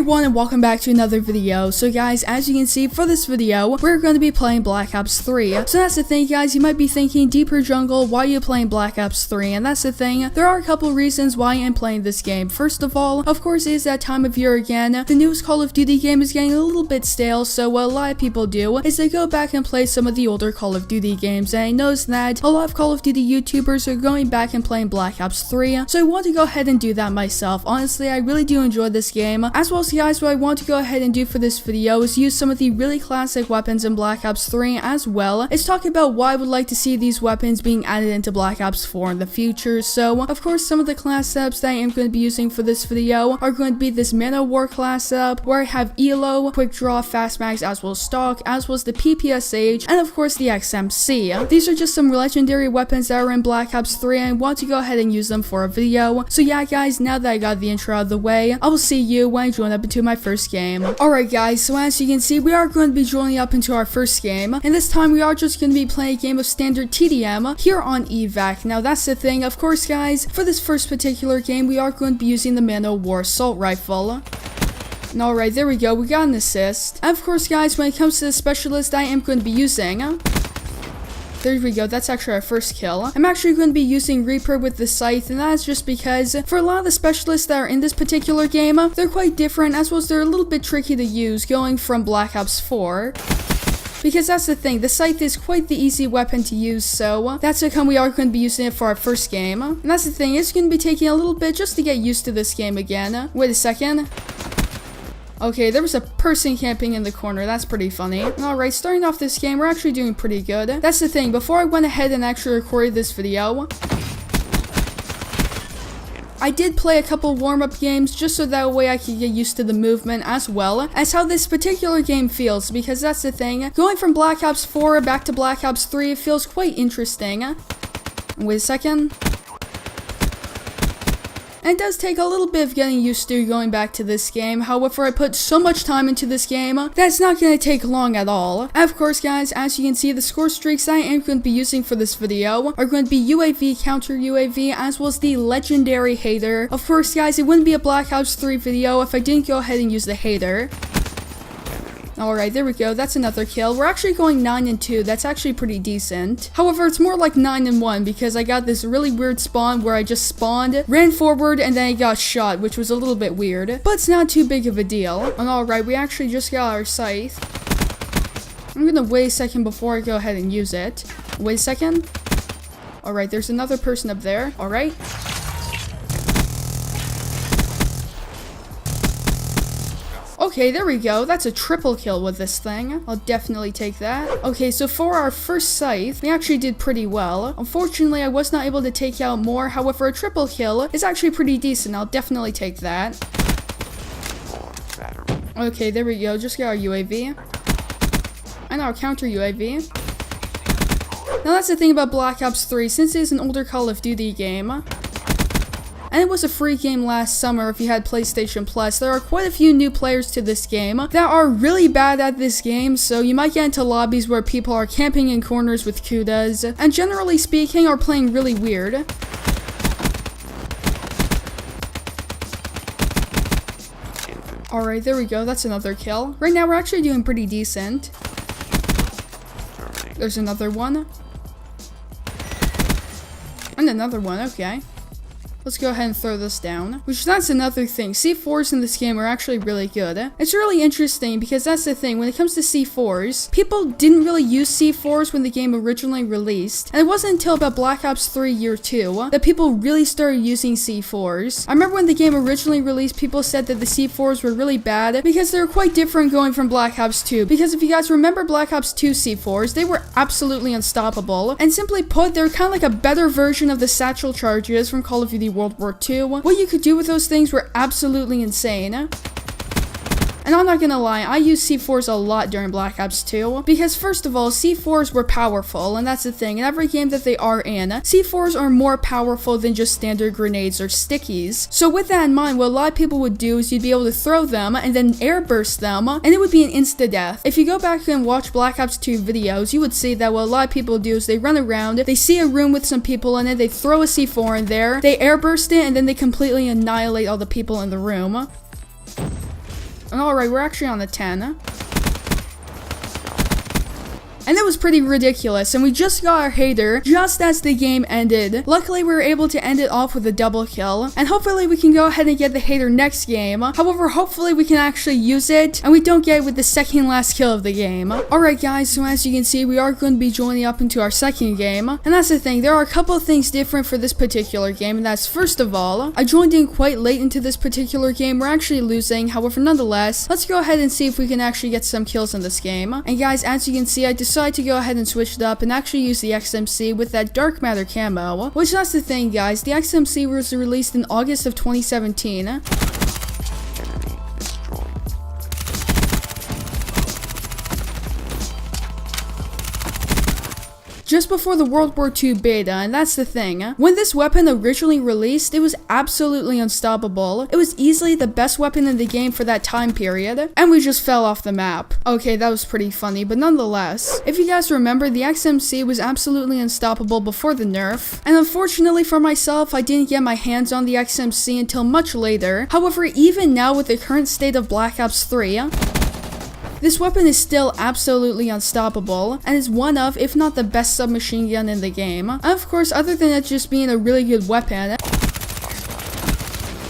everyone and welcome back to another video. So guys, as you can see for this video, we're going to be playing Black Ops 3. So that's the thing guys, you might be thinking, Deeper Jungle, why are you playing Black Ops 3? And that's the thing, there are a couple reasons why I'm playing this game. First of all, of course it is that time of year again. The newest Call of Duty game is getting a little bit stale, so what a lot of people do is they go back and play some of the older Call of Duty games, and I noticed that a lot of Call of Duty YouTubers are going back and playing Black Ops 3, so I want to go ahead and do that myself. Honestly, I really do enjoy this game. As well as guys, what I want to go ahead and do for this video is use some of the really classic weapons in Black Ops 3 as well as talk about why I would like to see these weapons being added into Black Ops 4 in the future. So of course some of the class setups that I am going to be using for this video are going to be this Man of War class setup where I have ELO, Quick Draw, Fast Mags, as well as Stock, as well as the PPSH, and of course the XMC. These are just some legendary weapons that are in Black Ops 3 and I want to go ahead and use them for a video. So yeah guys, now that I got the intro out of the way, I will see you when I join up into my first game. Alright guys, so as you can see, we are going to be joining up into our first game, and this time we are just going to be playing a game of standard TDM here on evac. Now that's the thing, of course guys, for this first particular game we are going to be using the Man of War assault rifle. And alright, there we go, we got an assist. And of course guys, when it comes to the specialist I am going to be using, there we go, that's actually our first kill. I'm actually going to be using Reaper with the Scythe, and that's just because for a lot of the specialists that are in this particular game, they're quite different, as well as they're a little bit tricky to use going from Black Ops 4. Because that's the thing, the Scythe is quite the easy weapon to use, so that's how come we are going to be using it for our first game. And that's the thing, it's going to be taking a little bit just to get used to this game again. Wait a second. Okay, there was a person camping in the corner, that's pretty funny. Alright, starting off this game, we're actually doing pretty good. That's the thing, before I went ahead and actually recorded this video, I did play a couple warm-up games just so that way I could get used to the movement as well as how this particular game feels, because that's the thing, going from Black Ops 4 back to Black Ops 3 feels quite interesting. Wait a second. And it does take a little bit of getting used to going back to this game. However, I put so much time into this game that's not going to take long at all. And of course guys, as you can see, the score streaks I am going to be using for this video are going to be UAV, counter UAV, as well as the legendary Hater. Of course guys, it wouldn't be a Black Ops 3 video if I didn't go ahead and use the Hater. Alright, there we go, that's another kill. We're actually going 9 and 2, that's actually pretty decent. However, it's more like 9 and 1 because I got this really weird spawn where I just spawned, ran forward, and then I got shot, which was a little bit weird. But it's not too big of a deal. And alright, we actually just got our Scythe. I'm gonna wait a second before I go ahead and use it. Wait a second. Alright, there's another person up there. Alright. Okay, there we go. That's a triple kill with this thing. I'll definitely take that. Okay, so for our first Scythe, we actually did pretty well. Unfortunately, I was not able to take out more. However, a triple kill is actually pretty decent. I'll definitely take that. Okay, there we go. Just got our UAV. And our counter UAV. Now, that's the thing about Black Ops 3. Since it is an older Call of Duty game, and it was a free game last summer if you had PlayStation Plus, there are quite a few new players to this game that are really bad at this game, so you might get into lobbies where people are camping in corners with kudas, and generally speaking are playing really weird. Alright, there we go, that's another kill. Right now we're actually doing pretty decent. There's another one. And another one, okay. Let's go ahead and throw this down. Which, that's another thing. C4s in this game are actually really good. It's really interesting because that's the thing. When it comes to C4s, people didn't really use C4s when the game originally released. And it wasn't until about Black Ops 3 Year 2 that people really started using C4s. I remember when the game originally released, people said that the C4s were really bad because they were quite different going from Black Ops 2. Because if you guys remember Black Ops 2 C4s, they were absolutely unstoppable. And simply put, they're kind of like a better version of the satchel charges from Call of Duty World War II. What you could do with those things were absolutely insane. And I'm not gonna lie, I used C4s a lot during Black Ops 2, because first of all, C4s were powerful, and that's the thing, in every game that they are in, C4s are more powerful than just standard grenades or stickies. So with that in mind, what a lot of people would do is you'd be able to throw them, and then airburst them, and it would be an insta-death. If you go back and watch Black Ops 2 videos, you would see that what a lot of people do is they run around, they see a room with some people in it, they throw a C4 in there, they airburst it, and then they completely annihilate all the people in the room. And alright, we're actually on the 10. And it was pretty ridiculous, and we just got our hater just as the game ended. Luckily, we were able to end it off with a double kill, and hopefully we can go ahead and get the hater next game. However, hopefully we can actually use it, and we don't get it with the second last kill of the game. Alright guys, so as you can see, we are going to be joining up into our second game, and that's the thing, there are a couple of things different for this particular game, and that's first of all, I joined in quite late into this particular game. We're actually losing, however, nonetheless, let's go ahead and see if we can actually get some kills in this game. And guys, as you can see, I decided to go ahead and switch it up and actually use the XMC with that dark matter camo, which that's the thing guys, the XMC was released in August of 2017. Just before the World War II beta, and that's the thing. When this weapon originally released, it was absolutely unstoppable. It was easily the best weapon in the game for that time period, and we just fell off the map. Okay, that was pretty funny, but nonetheless, if you guys remember, the XMC was absolutely unstoppable before the nerf, and unfortunately for myself, I didn't get my hands on the XMC until much later. However, even now with the current state of Black Ops 3, this weapon is still absolutely unstoppable, and is one of, if not the best submachine gun in the game. And of course, other than it just being a really good weapon,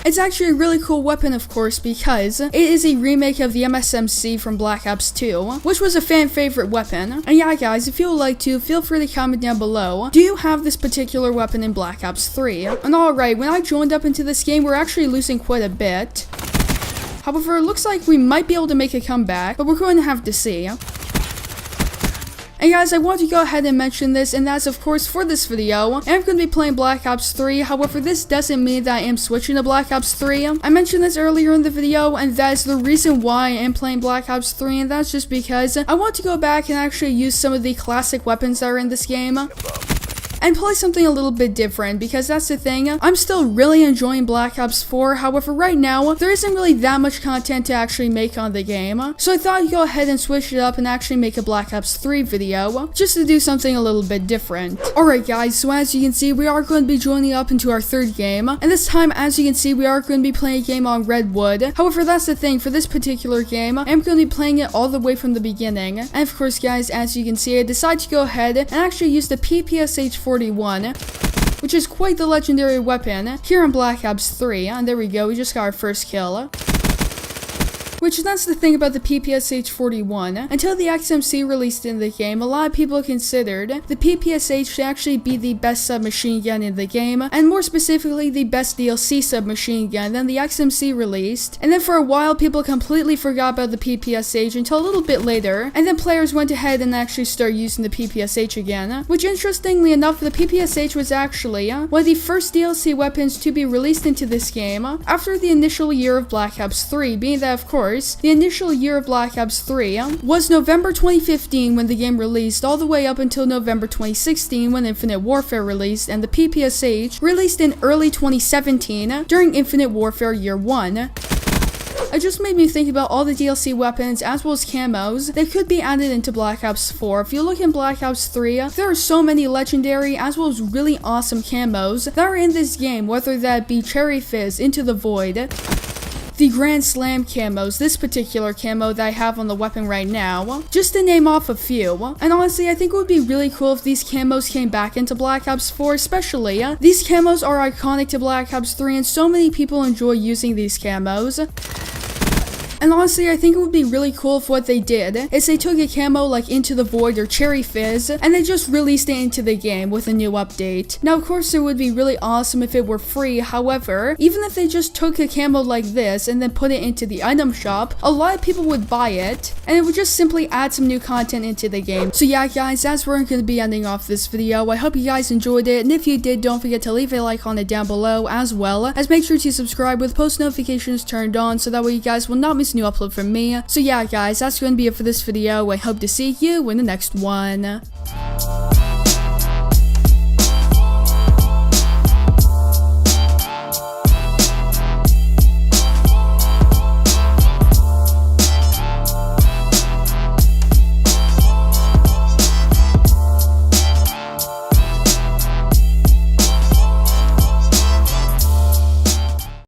it's actually a really cool weapon, of course, because it is a remake of the MSMC from Black Ops 2, which was a fan favorite weapon. And yeah guys, if you would like to, feel free to comment down below, do you have this particular weapon in Black Ops 3? And alright, when I joined up into this game, we're actually losing quite a bit. However, it looks like we might be able to make a comeback, but we're going to have to see. And guys, I want to go ahead and mention this, and that's of course for this video, I'm going to be playing Black Ops 3, however this doesn't mean that I am switching to Black Ops 3. I mentioned this earlier in the video, and that is the reason why I am playing Black Ops 3, and that's just because I want to go back and actually use some of the classic weapons that are in this game. And play something a little bit different, because that's the thing, I'm still really enjoying Black Ops 4, however right now, there isn't really that much content to actually make on the game, so I thought I'd go ahead and switch it up and actually make a Black Ops 3 video, just to do something a little bit different. Alright guys, so as you can see, we are going to be joining up into our third game, and this time, as you can see, we are going to be playing a game on Redwood. However, that's the thing, for this particular game, I'm going to be playing it all the way from the beginning, and of course guys, as you can see, I decided to go ahead and actually use the PPSH-41, which is quite the legendary weapon here in Black Ops 3, and there we go, we just got our first kill. Which, that's the thing about the PPSH-41. Until the XMC released in the game, a lot of people considered the PPSH to actually be the best submachine gun in the game, and more specifically, the best DLC submachine gun than the XMC released. And then for a while, people completely forgot about the PPSH until a little bit later, and then players went ahead and actually started using the PPSH again. Which, interestingly enough, the PPSH was actually one of the first DLC weapons to be released into this game after the initial year of Black Ops 3, being that, of course, the initial year of Black Ops 3 was November 2015 when the game released, all the way up until November 2016 when Infinite Warfare released, and the PPSH released in early 2017 during Infinite Warfare Year 1. It just made me think about all the DLC weapons as well as camos that could be added into Black Ops 4. If you look in Black Ops 3, there are so many legendary as well as really awesome camos that are in this game, whether that be Cherry Fizz, Into the Void, the Grand Slam camos, this particular camo that I have on the weapon right now, just to name off a few. And honestly, I think it would be really cool if these camos came back into Black Ops 4, especially. These camos are iconic to Black Ops 3 and so many people enjoy using these camos. And honestly, I think it would be really cool if what they did is they took a camo like Into the Void or Cherry Fizz, and they just released it into the game with a new update. Now, of course, it would be really awesome if it were free. However, even if they just took a camo like this and then put it into the item shop, a lot of people would buy it, and it would just simply add some new content into the game. So yeah, guys, that's where I'm going to be ending off this video. I hope you guys enjoyed it, and if you did, don't forget to leave a like on it down below, as well as make sure to subscribe with post notifications turned on, so that way you guys will not miss new upload from me. So yeah guys, that's going to be it for this video. I hope to see you in the next one.